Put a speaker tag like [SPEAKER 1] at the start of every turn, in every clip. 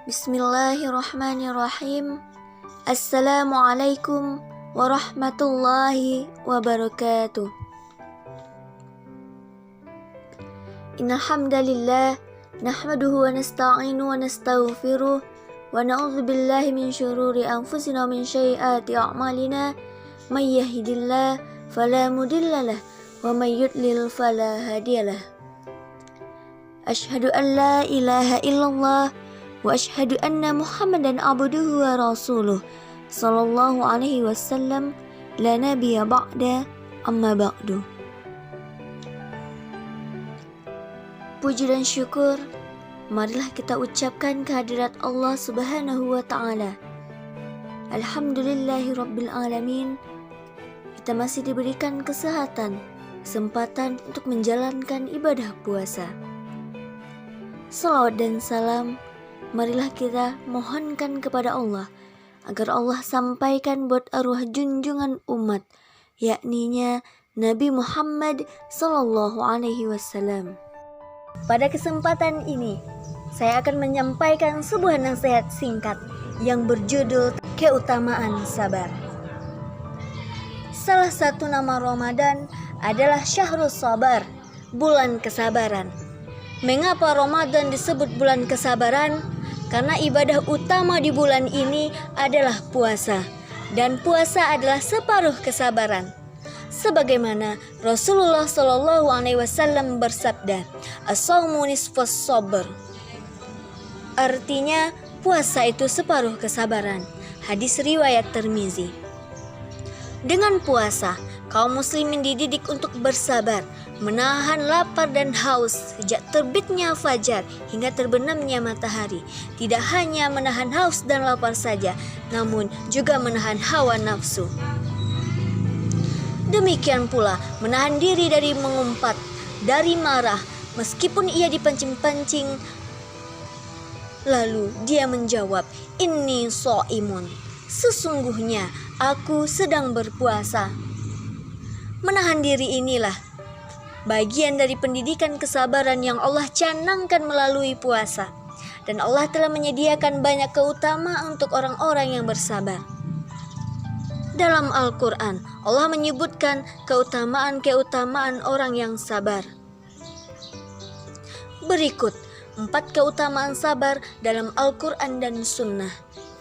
[SPEAKER 1] Bismillahirrahmanirrahim. Assalamualaikum warahmatullahi wabarakatuh. Innal hamdalillah nahmaduhu wa nasta'inu wa nastaghfiruh wa na'udzu billahi min syururi anfusina wa min sayyiati a'malina. May yahdihillahu fala mudhillalah wa may yudlil fala hadiyalah. Asyhadu an la ilaha illallah wa asyhadu anna Muhammadan abduhu wa rasuluh sallallahu alaihi wasallam la nabiyya ba'da amma ba'du. Puji dan syukur marilah kita ucapkan kehadirat Allah Subhanahu wa taala. Alhamdulillahi rabbil alamin. Kita masih diberikan kesehatan, kesempatan untuk menjalankan ibadah puasa. Salawat dan salam marilah kita mohonkan kepada Allah agar Allah sampaikan buat arwah junjungan umat, yakninya Nabi Muhammad sallallahu alaihi wasallam. Pada kesempatan ini, saya akan menyampaikan sebuah nasihat singkat yang berjudul keutamaan sabar. Salah satu nama Ramadan adalah Syahrus Sabar, bulan kesabaran. Mengapa Ramadan disebut bulan kesabaran? Karena ibadah utama di bulan ini adalah puasa, dan puasa adalah separuh kesabaran. Sebagaimana Rasulullah Shallallahu Alaihi Wasallam bersabda, "As-shaumu nisfus sabr." Artinya puasa itu separuh kesabaran. Hadis riwayat Tirmizi. Dengan puasa, kaum muslimin dididik untuk bersabar, menahan lapar dan haus sejak terbitnya fajar hingga terbenamnya matahari. Tidak hanya menahan haus dan lapar saja, namun juga menahan hawa nafsu. Demikian pula menahan diri dari mengumpat, dari marah, meskipun ia dipancing-pancing. Lalu dia menjawab, "Inni shaimun." Sesungguhnya aku sedang berpuasa. Menahan diri inilah bagian dari pendidikan kesabaran yang Allah canangkan melalui puasa. Dan Allah telah menyediakan banyak keutamaan untuk orang-orang yang bersabar. Dalam Al-Quran, Allah menyebutkan keutamaan-keutamaan orang yang sabar. Berikut 4 keutamaan sabar dalam Al-Quran dan Sunnah.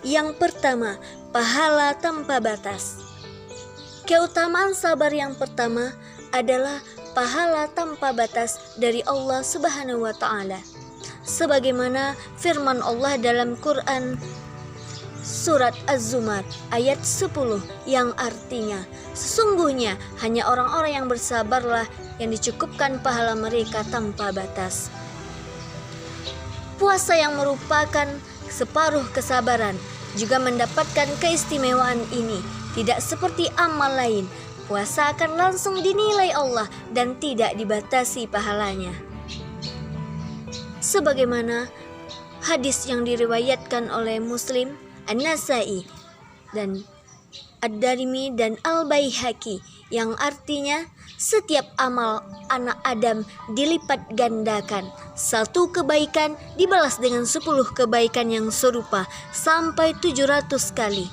[SPEAKER 1] Yang pertama, pahala tanpa batas. Keutamaan sabar yang pertama adalah pahala tanpa batas dari Allah Subhanahu wa taala. Sebagaimana firman Allah dalam Quran surat Az-Zumar ayat 10 yang artinya, sesungguhnya hanya orang-orang yang bersabarlah yang dicukupkan pahala mereka tanpa batas. Puasa yang merupakan separuh kesabaran juga mendapatkan keistimewaan ini. Tidak seperti amal lain, puasa akan langsung dinilai Allah dan tidak dibatasi pahalanya. Sebagaimana hadis yang diriwayatkan oleh Muslim, An-Nasai, dan Ad-Darimi dan Al-Baihaqi yang artinya setiap amal anak Adam dilipat gandakan. 1 kebaikan dibalas dengan 10 kebaikan yang serupa sampai 700 kali.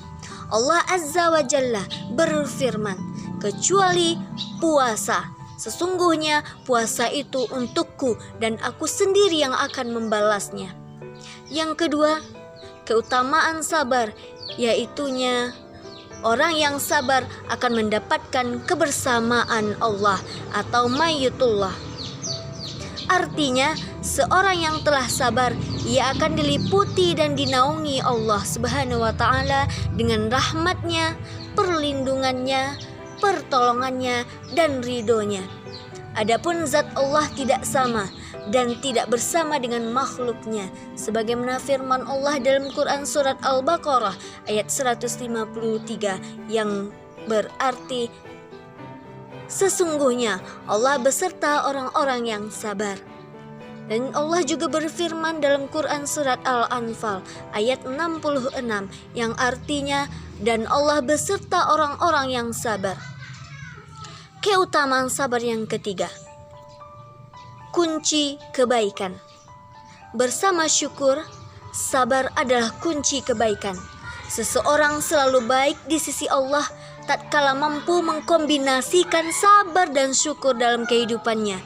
[SPEAKER 1] Allah Azza wa Jalla berfirman, kecuali puasa. Sesungguhnya puasa itu untukku dan aku sendiri yang akan membalasnya. Yang kedua, keutamaan sabar, yaitunya orang yang sabar akan mendapatkan kebersamaan Allah atau mayitullah. Artinya, seorang yang telah sabar, ia akan diliputi dan dinaungi Allah Subhanahu wa taala dengan rahmatnya, perlindungannya, pertolongannya, dan ridhonya. Adapun zat Allah tidak sama dan tidak bersama dengan makhluknya, sebagaimana firman Allah dalam Quran surat Al-Baqarah ayat 153 yang berarti, sesungguhnya Allah beserta orang-orang yang sabar. Dan Allah juga berfirman dalam Quran surat Al-Anfal ayat 66 yang artinya, dan Allah beserta orang-orang yang sabar. Keutamaan sabar yang ketiga, kunci kebaikan. Bersama syukur, sabar adalah kunci kebaikan. Seseorang selalu baik di sisi Allah tatkala mampu mengkombinasikan sabar dan syukur dalam kehidupannya.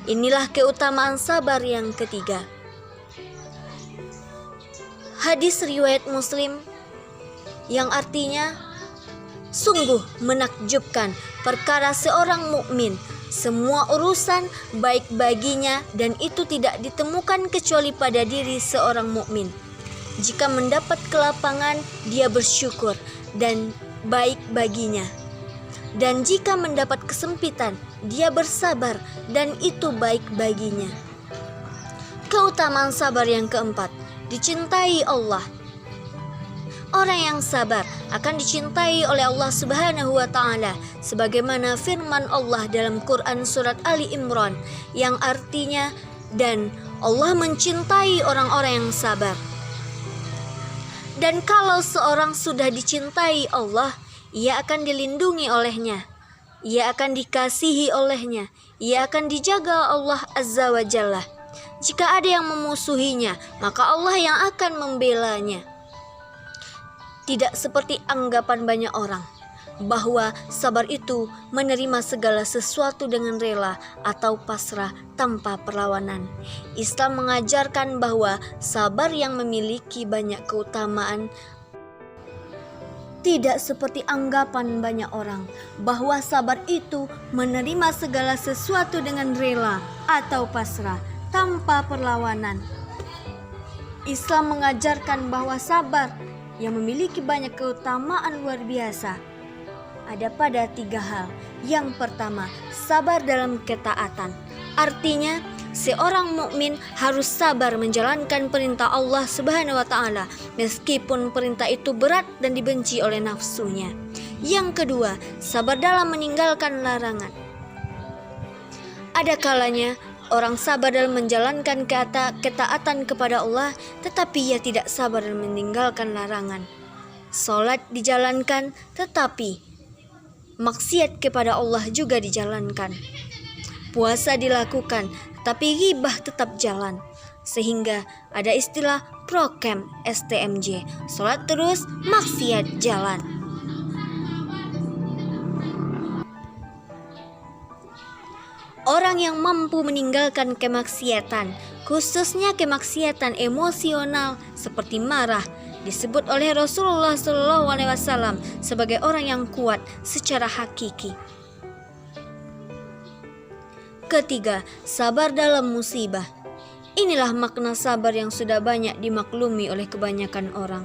[SPEAKER 1] Inilah keutamaan sabar yang ketiga. Hadis riwayat Muslim yang artinya, sungguh menakjubkan perkara seorang mukmin, semua urusan baik baginya dan itu tidak ditemukan kecuali pada diri seorang mukmin. Jika mendapat kelapangan, dia bersyukur dan baik baginya. Dan jika mendapat kesempitan, dia bersabar dan itu baik baginya. Keutamaan sabar yang keempat, dicintai Allah. Orang yang sabar akan dicintai oleh Allah Subhanahu wa taala sebagaimana firman Allah dalam Quran surat Ali Imran yang artinya, dan Allah mencintai orang-orang yang sabar. Dan kalau seorang sudah dicintai Allah, ia akan dilindungi olehnya, ia akan dikasihi olehnya, ia akan dijaga Allah Azza wa Jalla. Jika ada yang memusuhinya, maka Allah yang akan membelanya. Tidak seperti anggapan banyak orang bahwa sabar itu menerima segala sesuatu dengan rela atau pasrah tanpa perlawanan. Islam mengajarkan bahwa sabar yang memiliki banyak keutamaan. Tidak seperti anggapan banyak orang bahwa sabar itu menerima segala sesuatu dengan rela atau pasrah tanpa perlawanan. Islam mengajarkan bahwa sabar yang memiliki banyak keutamaan luar biasa ada pada 3 hal. Yang pertama, sabar dalam ketaatan. Artinya, seorang mukmin harus sabar menjalankan perintah Allah Subhanahu wa taala meskipun perintah itu berat dan dibenci oleh nafsunya. Yang kedua, sabar dalam meninggalkan larangan. Ada kalanya orang sabar dalam menjalankan ketaatan kepada Allah, tetapi ia tidak sabar dalam meninggalkan larangan. Salat dijalankan, tetapi maksiat kepada Allah juga dijalankan. Puasa dilakukan, tetapi ghibah tetap jalan. Sehingga ada istilah prokem STMJ, salat terus, maksiat jalan. Orang yang mampu meninggalkan kemaksiatan, khususnya kemaksiatan emosional seperti marah, disebut oleh Rasulullah SAW sebagai orang yang kuat secara hakiki. Ketiga, sabar dalam musibah. Inilah makna sabar yang sudah banyak dimaklumi oleh kebanyakan orang.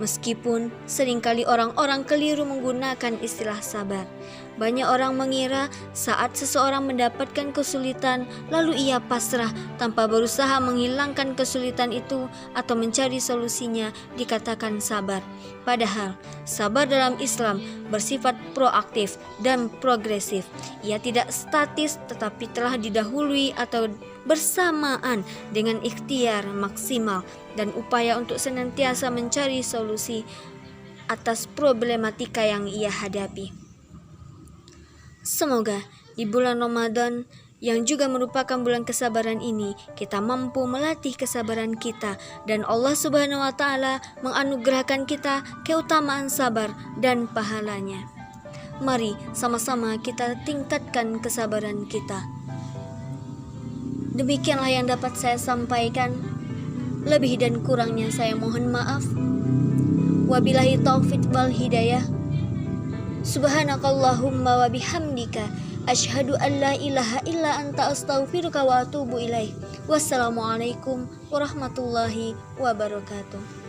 [SPEAKER 1] Meskipun seringkali orang-orang keliru menggunakan istilah sabar. Banyak orang mengira saat seseorang mendapatkan kesulitan, lalu ia pasrah tanpa berusaha menghilangkan kesulitan itu atau mencari solusinya, dikatakan sabar. Padahal sabar dalam Islam bersifat proaktif dan progresif. Ia tidak statis tetapi telah didahului atau bersamaan dengan ikhtiar maksimal dan upaya untuk senantiasa mencari solusi atas problematika yang ia hadapi. Semoga di bulan Ramadan yang juga merupakan bulan kesabaran ini, kita mampu melatih kesabaran kita dan Allah Subhanahu wa taala menganugerahkan kita keutamaan sabar dan pahalanya. Mari sama-sama kita tingkatkan kesabaran kita. Demikianlah yang dapat saya sampaikan. Lebih dan kurangnya saya mohon maaf. Wabillahi taufiq wal hidayah. Subhanakallahumma wa bihamdika asyhadu an la ilaha illa anta astaghfiruka wa atubu ilaik. Wassalamualaikum warahmatullahi wabarakatuh.